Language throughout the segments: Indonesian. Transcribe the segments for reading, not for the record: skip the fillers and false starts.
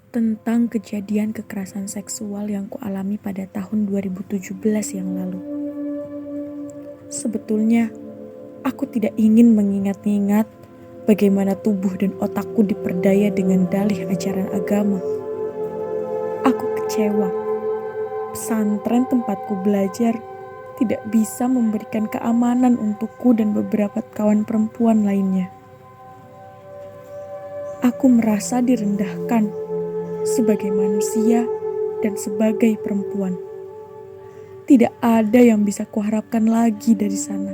tentang kejadian kekerasan seksual yang kualami pada tahun 2017 yang lalu. Sebetulnya, aku tidak ingin mengingat-ingat bagaimana tubuh dan otakku diperdaya dengan dalih ajaran agama. Aku kecewa. Pesantren tempatku belajar tidak bisa memberikan keamanan untukku dan beberapa kawan perempuan lainnya. Aku merasa direndahkan sebagai manusia dan sebagai perempuan. Tidak ada yang bisa kuharapkan lagi dari sana.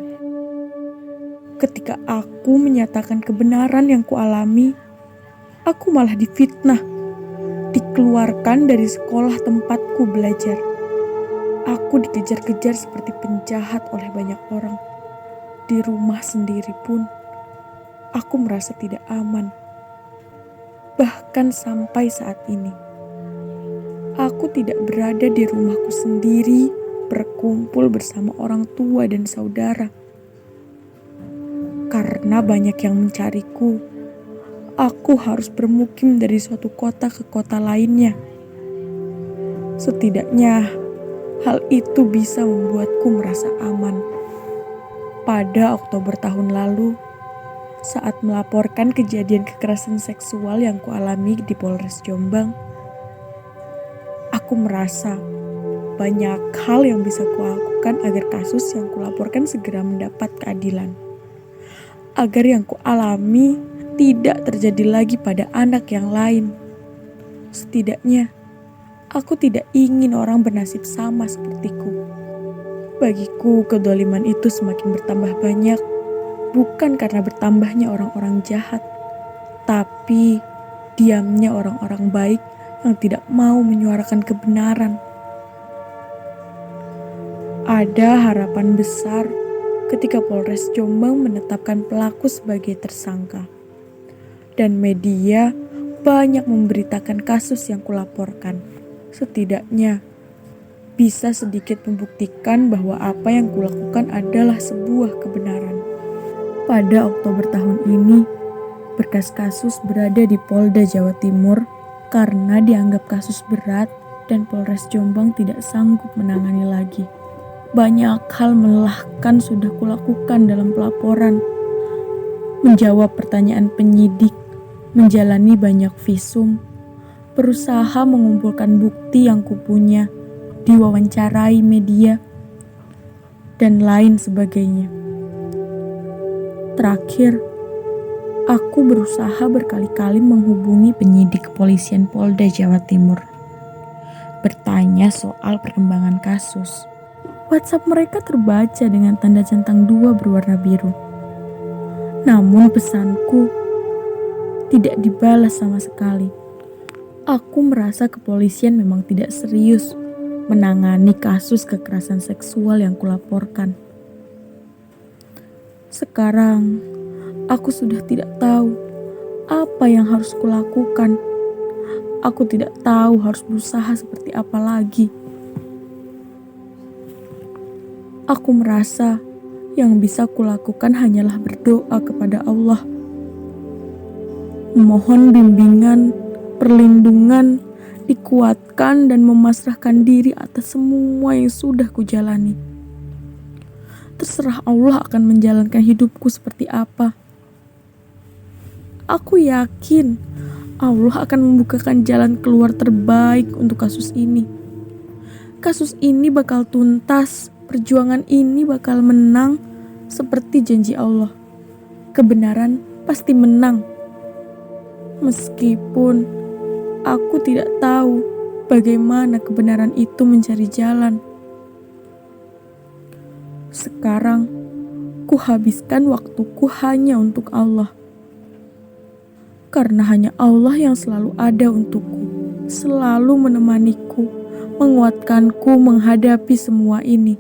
Ketika aku menyatakan kebenaran yang kualami, aku malah difitnah, dikeluarkan dari sekolah tempatku belajar. Aku dikejar-kejar seperti penjahat oleh banyak orang. Di rumah sendiri pun, aku merasa tidak aman. Bahkan sampai saat ini, aku tidak berada di rumahku sendiri, berkumpul bersama orang tua dan saudara. Karena banyak yang mencariku, aku harus bermukim dari suatu kota ke kota lainnya. Setidaknya, hal itu bisa membuatku merasa aman. Pada Oktober tahun lalu, saat melaporkan kejadian kekerasan seksual yang kualami di Polres Jombang, aku merasa banyak hal yang bisa kulakukan agar kasus yang kulaporkan segera mendapat keadilan. Agar yang kualami tidak terjadi lagi pada anak yang lain. Setidaknya, aku tidak ingin orang bernasib sama sepertiku. Bagiku, kedoliman itu semakin bertambah banyak. Bukan karena bertambahnya orang-orang jahat, tapi diamnya orang-orang baik yang tidak mau menyuarakan kebenaran. Ada harapan besar ketika Polres Jombang menetapkan pelaku sebagai tersangka. Dan media banyak memberitakan kasus yang kulaporkan. Setidaknya bisa sedikit membuktikan bahwa apa yang kulakukan adalah sebuah kebenaran. Pada Oktober tahun ini, berkas kasus berada di Polda Jawa Timur karena dianggap kasus berat dan Polres Jombang tidak sanggup menangani lagi. Banyak hal melelahkan sudah kulakukan dalam pelaporan. Menjawab pertanyaan penyidik, menjalani banyak visum, berusaha mengumpulkan bukti yang kupunya, diwawancarai media, dan lain sebagainya. Terakhir, aku berusaha berkali-kali menghubungi penyidik kepolisian Polda Jawa Timur. Bertanya soal perkembangan kasus. WhatsApp mereka terbaca dengan tanda centang 2 berwarna biru. Namun pesanku tidak dibalas sama sekali. Aku merasa kepolisian memang tidak serius menangani kasus kekerasan seksual yang kulaporkan. Sekarang, aku sudah tidak tahu apa yang harus kulakukan. Aku tidak tahu harus berusaha seperti apa lagi. Aku merasa yang bisa kulakukan hanyalah berdoa kepada Allah. Memohon bimbingan, perlindungan, dikuatkan dan memasrahkan diri atas semua yang sudah kujalani. Terserah Allah akan menjalankan hidupku seperti apa. Aku yakin Allah akan membukakan jalan keluar terbaik untuk kasus ini. Kasus ini bakal tuntas, perjuangan ini bakal menang seperti janji Allah. Kebenaran pasti menang. Meskipun aku tidak tahu bagaimana kebenaran itu mencari jalan. Sekarang, kuhabiskan waktuku hanya untuk Allah. Karena hanya Allah yang selalu ada untukku, selalu menemaniku, menguatkanku menghadapi semua ini.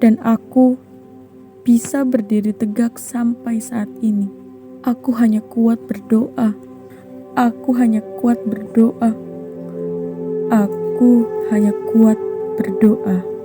Dan aku bisa berdiri tegak sampai saat ini. Aku hanya kuat berdoa. Aku hanya kuat berdoa. Aku hanya kuat berdoa.